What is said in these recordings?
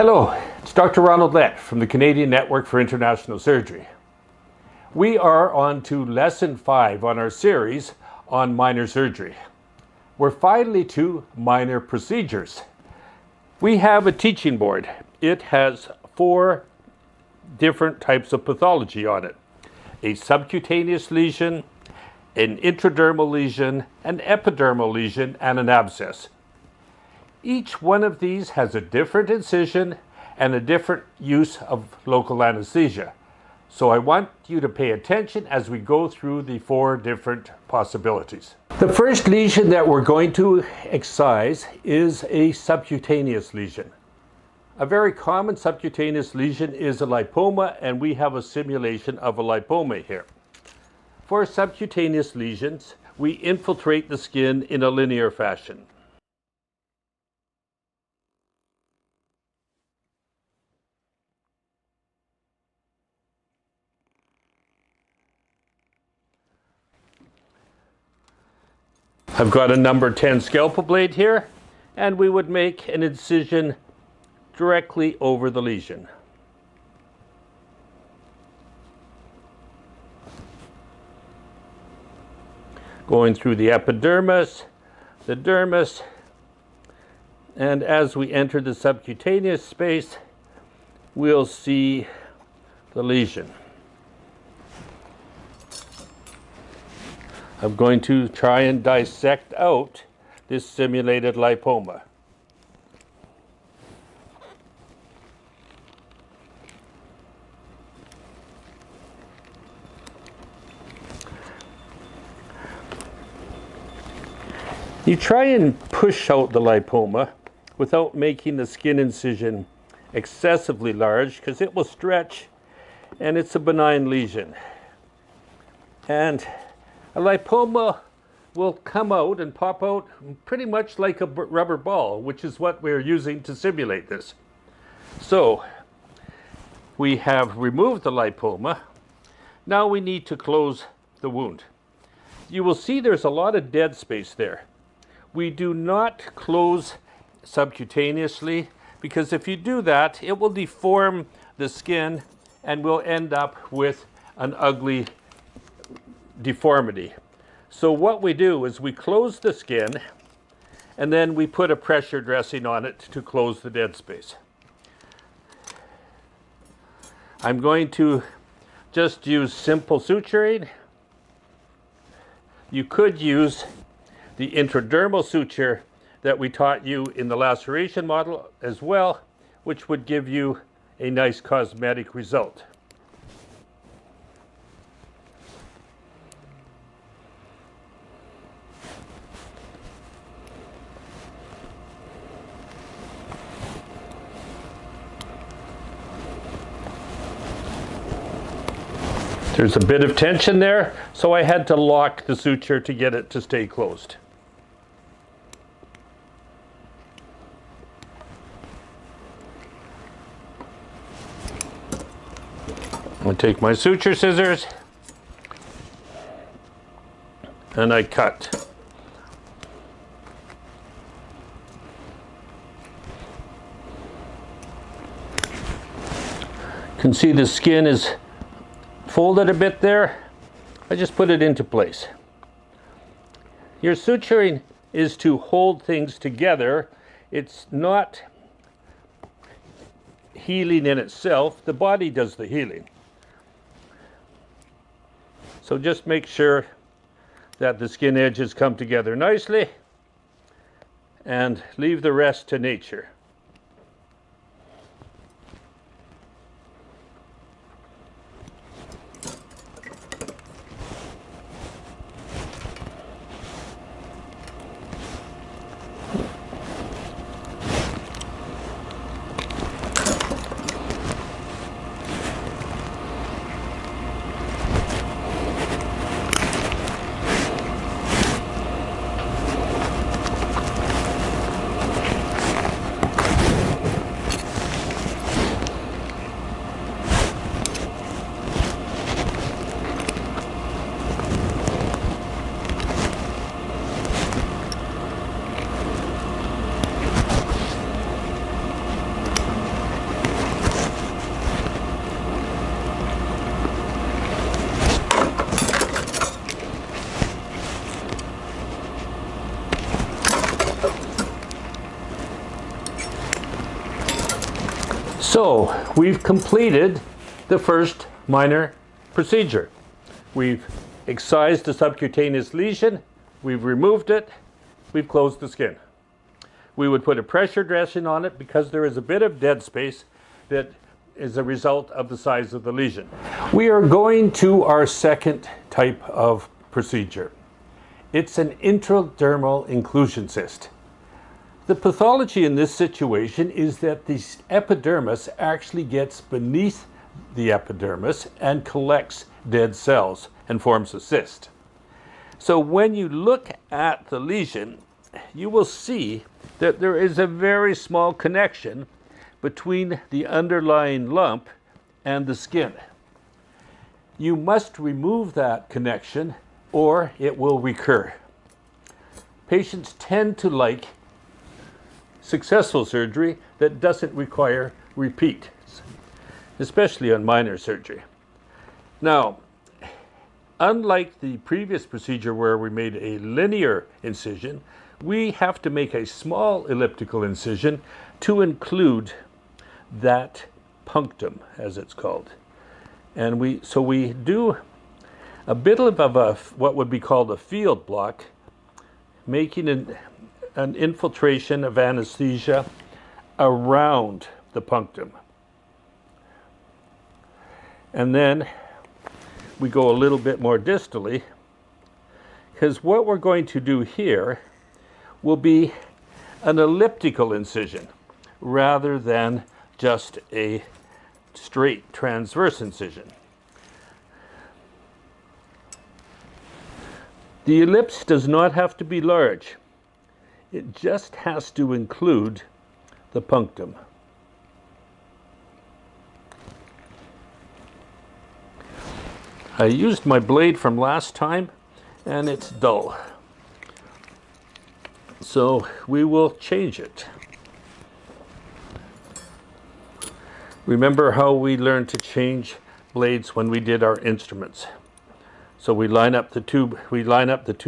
Hello, it's Dr. Ronald Lett from the Canadian Network for International Surgery. We are on to lesson 5 on our series on minor surgery. We're finally to minor procedures. We have a teaching board. It has 4 different types of pathology on it. A subcutaneous lesion, an intradermal lesion, an epidermal lesion, and an abscess. Each one of these has a different incision and a different use of local anesthesia. So I want you to pay attention as we go through the 4 different possibilities. The first lesion that we're going to excise is a subcutaneous lesion. A very common subcutaneous lesion is a lipoma, and we have a simulation of a lipoma here. For subcutaneous lesions, we infiltrate the skin in a linear fashion. I've got a number 10 scalpel blade here, and we would make an incision directly over the lesion. Going through the epidermis, the dermis, and as we enter the subcutaneous space, we'll see the lesion. I'm going to try and dissect out this simulated lipoma. You try and push out the lipoma without making the skin incision excessively large, because it will stretch and it's a benign lesion. And a lipoma will come out and pop out pretty much like a rubber ball, which is what we're using to simulate this. So we have removed the lipoma. Now we need to close the wound. You will see there's a lot of dead space there. We do not close subcutaneously, because if you do that, it will deform the skin and we'll end up with an ugly deformity. So what we do is we close the skin and then we put a pressure dressing on it to close the dead space. I'm going to just use simple suturing. You could use the intradermal suture that we taught you in the laceration model as well, which would give you a nice cosmetic result. There's a bit of tension there, so I had to lock the suture to get it to stay closed. I take my suture scissors and I cut. You can see the skin is folded a bit there. I just put it into place. Your suturing is to hold things together. It's not healing in itself. The body does the healing. So just make sure that the skin edges come together nicely and leave the rest to nature. So we've completed the first minor procedure. We've excised the subcutaneous lesion, we've removed it, we've closed the skin. We would put a pressure dressing on it because there is a bit of dead space that is a result of the size of the lesion. We are going to our second type of procedure. It's an intradermal inclusion cyst. The pathology in this situation is that the epidermis actually gets beneath the epidermis and collects dead cells and forms a cyst. So when you look at the lesion, you will see that there is a very small connection between the underlying lump and the skin. You must remove that connection or it will recur. Patients tend to like successful surgery that doesn't require repeat, especially on minor surgery. Now, unlike the previous procedure where we made a linear incision, we have to make a small elliptical incision to include that punctum, as it's called. And we do a bit of what would be called a field block, making an infiltration of anesthesia around the punctum. And then we go a little bit more distally, because what we're going to do here will be an elliptical incision rather than just a straight transverse incision. The ellipse does not have to be large. It just has to include the punctum. I used my blade from last time and it's dull. So we will change it. Remember how we learned to change blades when we did our instruments. So we line up the two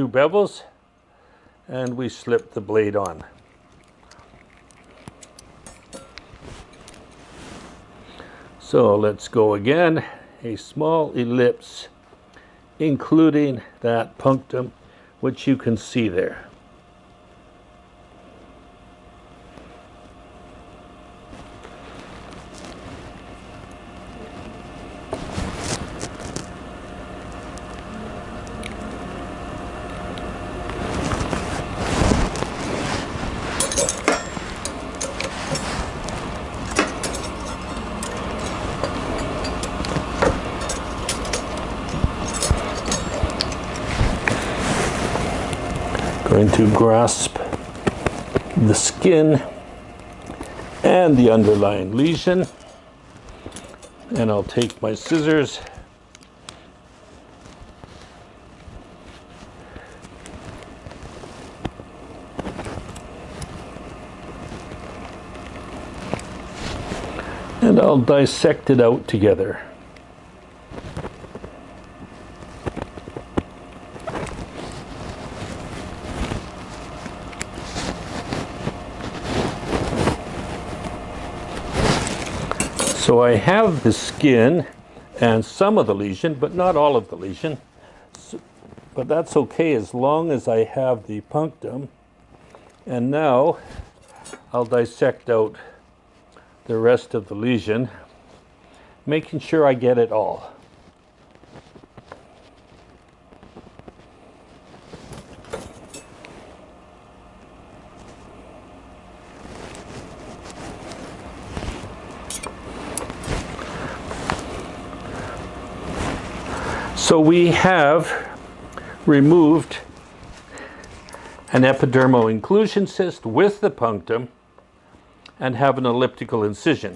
bevels and we slip the blade on. So let's go again. A small ellipse including that punctum, which you can see there. Going to grasp the skin and the underlying lesion, and I'll take my scissors and I'll dissect it out together. So I have the skin and some of the lesion, but not all of the lesion. But that's okay as long as I have the punctum. And now I'll dissect out the rest of the lesion, making sure I get it all. So we have removed an epidermal inclusion cyst with the punctum and have an elliptical incision.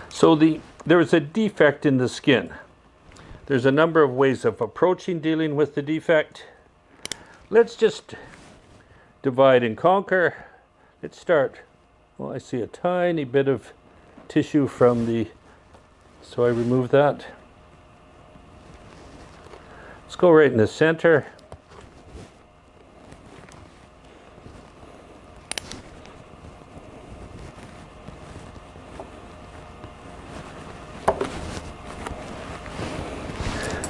So there is a defect in the skin. There's a number of ways of approaching dealing with the defect. Let's just divide and conquer. Let's start. Well, I see a tiny bit of tissue from the, so I remove that. Let's go right in the center.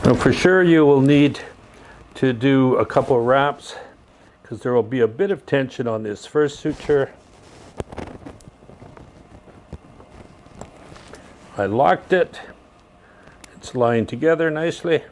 Now for sure you will need to do a couple wraps because there will be a bit of tension on this first suture. I locked it. It's lying together nicely.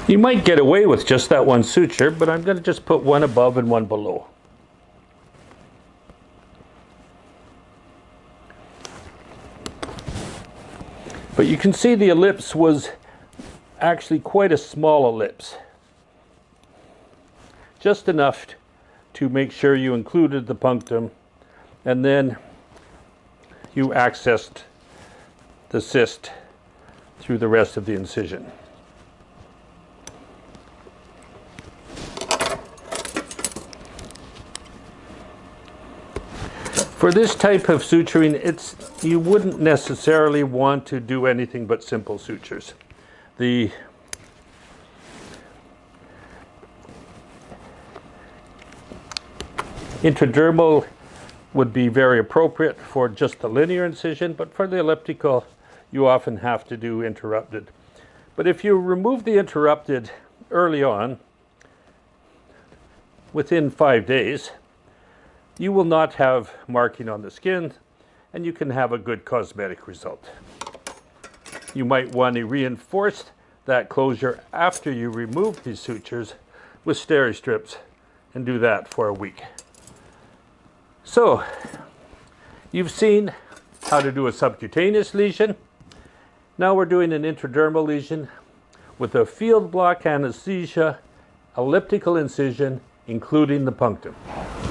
You might get away with just that one suture, but I'm going to just put one above and one below. But you can see the ellipse was actually quite a small ellipse. Just enough to make sure you included the punctum, and then you accessed the cyst through the rest of the incision. For this type of suturing, you wouldn't necessarily want to do anything but simple sutures. The intradermal would be very appropriate for just the linear incision, but for the elliptical, you often have to do interrupted. But if you remove the interrupted early on, within 5 days, you will not have marking on the skin, and you can have a good cosmetic result. You might want to reinforce that closure after you remove these sutures with steri strips and do that for a week. So, you've seen how to do a subcutaneous lesion. Now we're doing an intradermal lesion with a field block anesthesia, elliptical incision, including the punctum.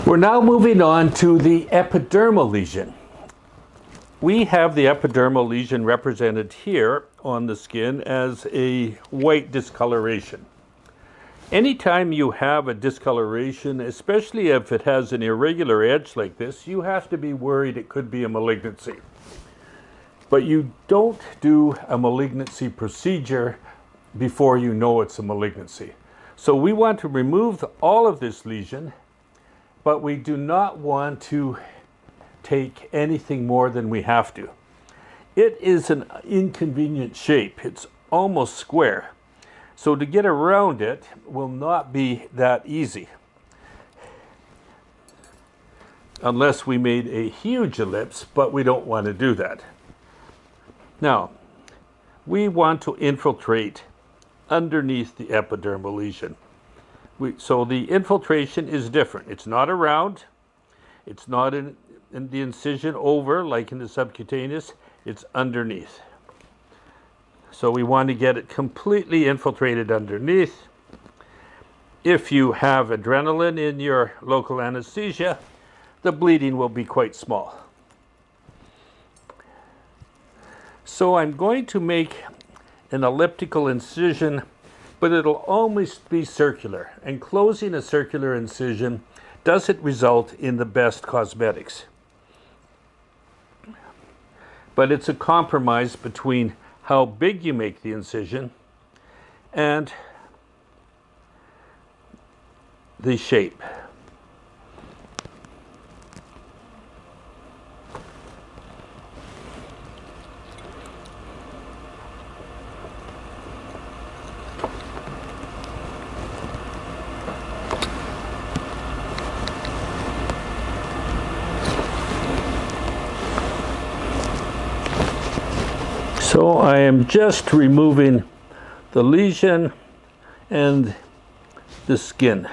We're now moving on to the epidermal lesion. We have the epidermal lesion represented here on the skin as a white discoloration. Anytime you have a discoloration, especially if it has an irregular edge like this, you have to be worried it could be a malignancy. But you don't do a malignancy procedure before you know it's a malignancy. So we want to remove all of this lesion, but we do not want to take anything more than we have to. It is an inconvenient shape. It's almost square. So to get around it will not be that easy. Unless we made a huge ellipse, but we don't want to do that. Now, we want to infiltrate underneath the epidermal lesion. So the infiltration is different. It's not around. It's not in the incision over like in the subcutaneous. It's underneath. So we want to get it completely infiltrated underneath. If you have adrenaline in your local anesthesia, the bleeding will be quite small. So I'm going to make an elliptical incision, but it'll almost be circular. And closing a circular incision doesn't result in the best cosmetics. But it's a compromise between how big you make the incision and the shape. So I am just removing the lesion and the skin,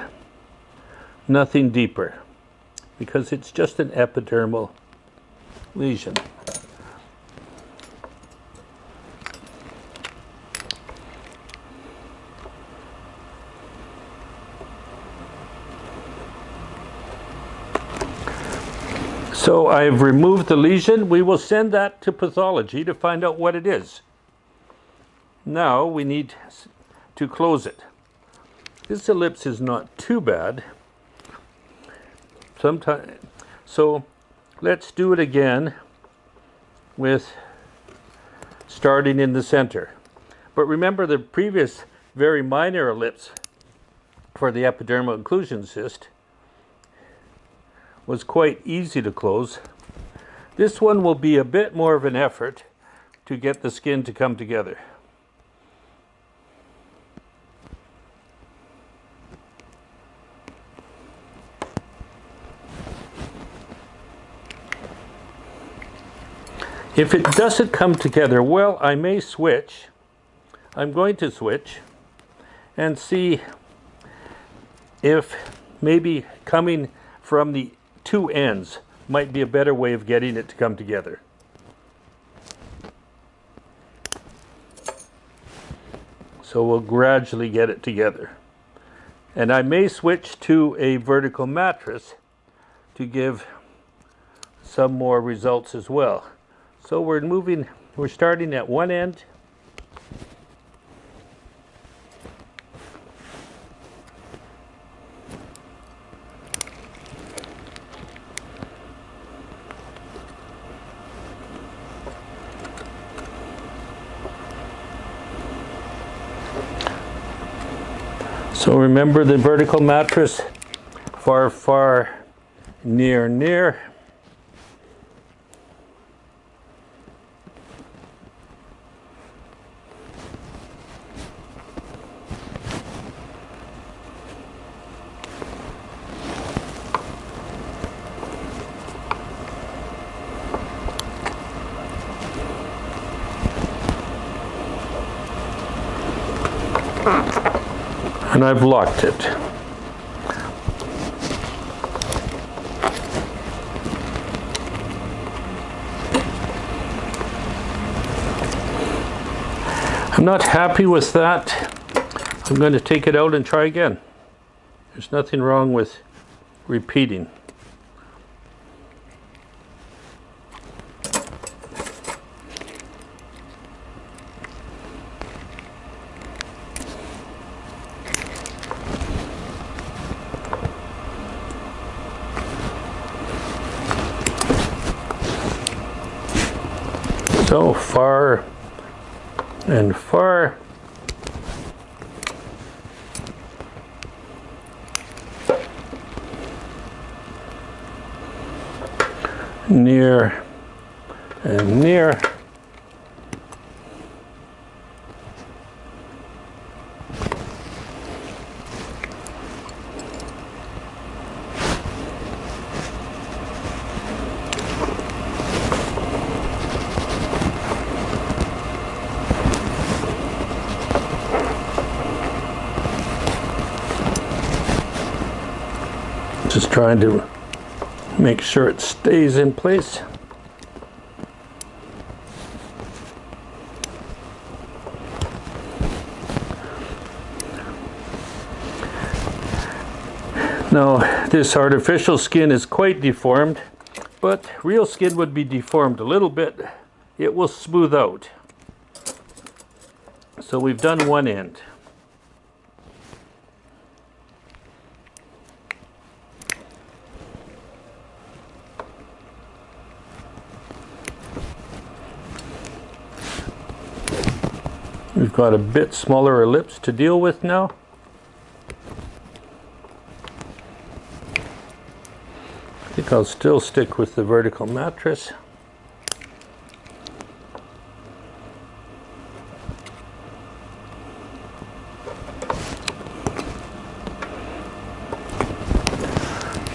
nothing deeper, because it's just an epidermal lesion. So I've removed the lesion. We will send that to pathology to find out what it is. Now we need to close it. This ellipse is not too bad. So let's do it again with starting in the center. But remember, the previous very minor ellipse for the epidermal inclusion cyst was quite easy to close. This one will be a bit more of an effort to get the skin to come together. If it doesn't come together well, I may switch. I'm going to switch and see if maybe coming from the two ends might be a better way of getting it to come together. So we'll gradually get it together. And I may switch to a vertical mattress to give some more results as well. So we're starting at one end. So remember the vertical mattress, far, far, near, near. And I've locked it. I'm not happy with that. I'm going to take it out and try again. There's nothing wrong with repeating. So far and far. Near and near. Just trying to make sure it stays in place. Now, this artificial skin is quite deformed, but real skin would be deformed a little bit. It will smooth out. So we've done one end. We've got a bit smaller ellipse to deal with now. I think I'll still stick with the vertical mattress.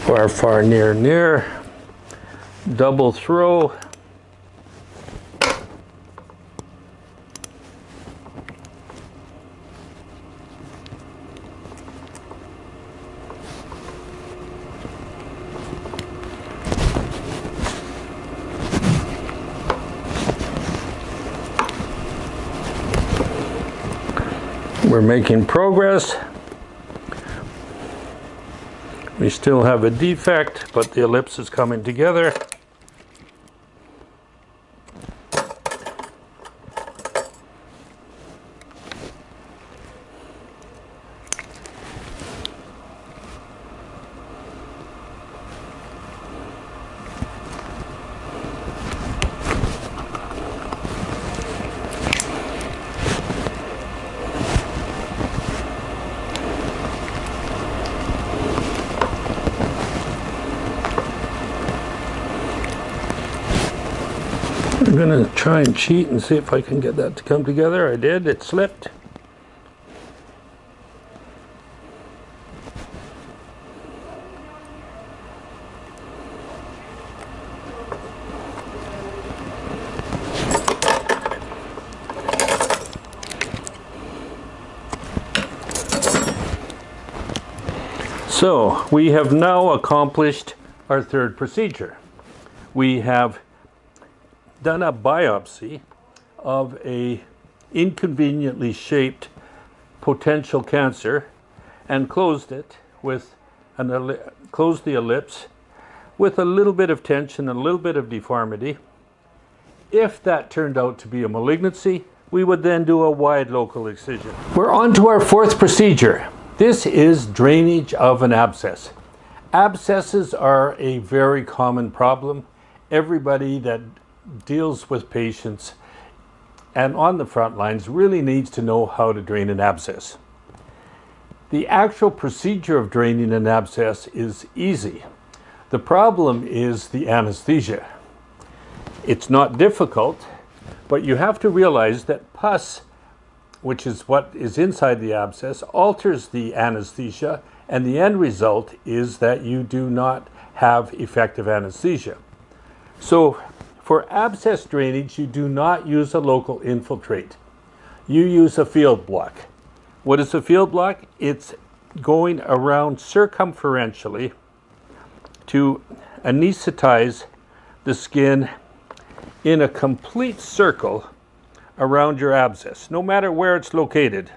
Far, far, near, near. Double throw. We're making progress. We still have a defect, but the ellipse is coming together. I'm going to try and cheat and see if I can get that to come together. I did. It slipped. So we have now accomplished our third procedure. We have done a biopsy of a inconveniently shaped potential cancer and closed it with closed the ellipse with a little bit of tension and a little bit of deformity. If that turned out to be a malignancy, we would then do a wide local excision. We're on to our fourth procedure. This is drainage of an abscess. Abscesses are a very common problem. Everybody that deals with patients and on the front lines really needs to know how to drain an abscess. The actual procedure of draining an abscess is easy. The problem is the anesthesia. It's not difficult, but you have to realize that pus, which is what is inside the abscess, alters the anesthesia, and the end result is that you do not have effective anesthesia. So for abscess drainage, you do not use a local infiltrate. You use a field block. What is a field block? It's going around circumferentially to anesthetize the skin in a complete circle around your abscess, no matter where it's located.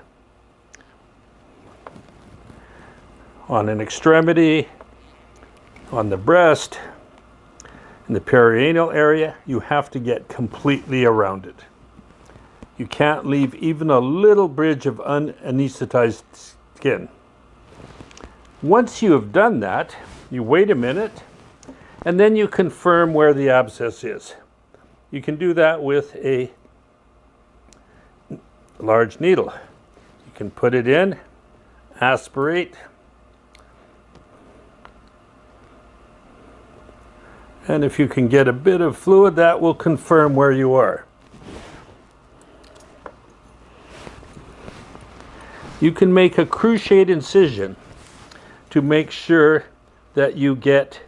On an extremity, on the breast, in the perianal area, you have to get completely around it. You can't leave even a little bridge of unanesthetized skin. Once you have done that, you wait a minute, and then you confirm where the abscess is. You can do that with a large needle. You can put it in, aspirate, and if you can get a bit of fluid, that will confirm where you are. You can make a cruciate incision to make sure that you get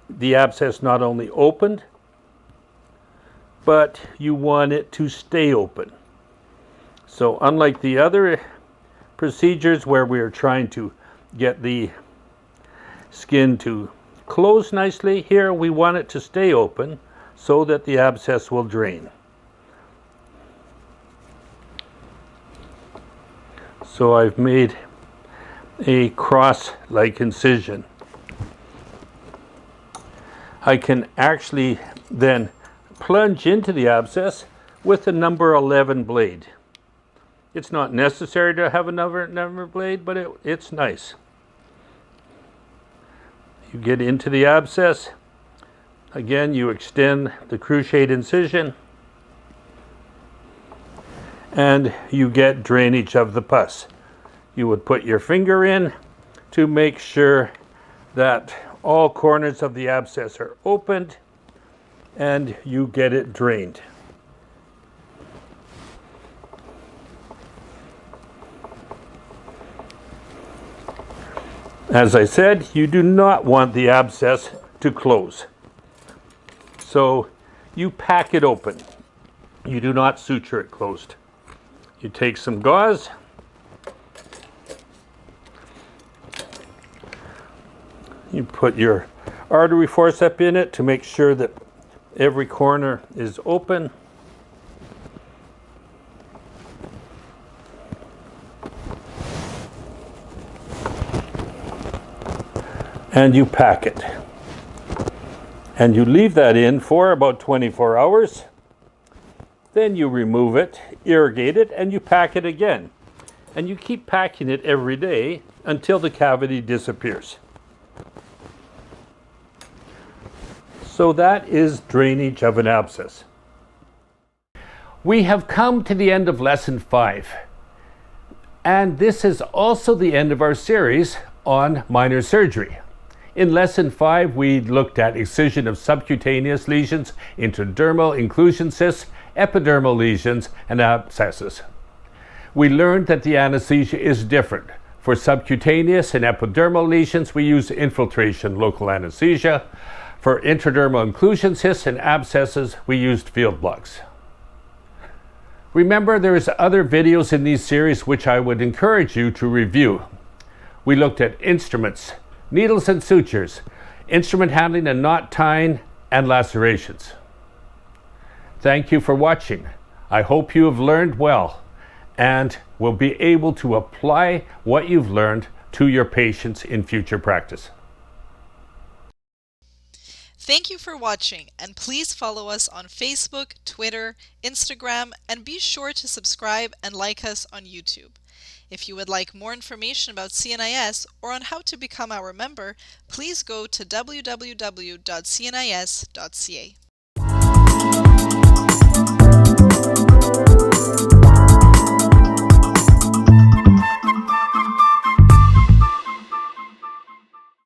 the abscess not only opened, but you want it to stay open. So unlike the other procedures where we are trying to get the skin to close nicely, here we want it to stay open so that the abscess will drain. So I've made a cross-like incision. I can actually then plunge into the abscess with a number 11 blade. It's not necessary to have a number blade, but it's nice. You get into the abscess. Again, you extend the cruciate incision, and you get drainage of the pus. You would put your finger in to make sure that all corners of the abscess are opened, and you get it drained. As I said, you do not want the abscess to close. So you pack it open. You do not suture it closed. You take some gauze, you put your artery forceps in it to make sure that every corner is open. And you pack it. And you leave that in for about 24 hours. Then you remove it, irrigate it, and you pack it again. And you keep packing it every day until the cavity disappears. So that is drainage of an abscess. We have come to the end of lesson 5. And this is also the end of our series on minor surgery. In Lesson 5, we looked at excision of subcutaneous lesions, intradermal inclusion cysts, epidermal lesions, and abscesses. We learned that the anesthesia is different. For subcutaneous and epidermal lesions, we use infiltration local anesthesia. For intradermal inclusion cysts and abscesses, we used field blocks. Remember, there's other videos in these series which I would encourage you to review. We looked at instruments, needles and sutures, instrument handling and knot tying, and lacerations. Thank you for watching. I hope you have learned well and will be able to apply what you've learned to your patients in future practice. Thank you for watching, and please follow us on Facebook, Twitter, Instagram, and be sure to subscribe and like us on YouTube. If you would like more information about CNIS or on how to become our member, please go to www.cnis.ca.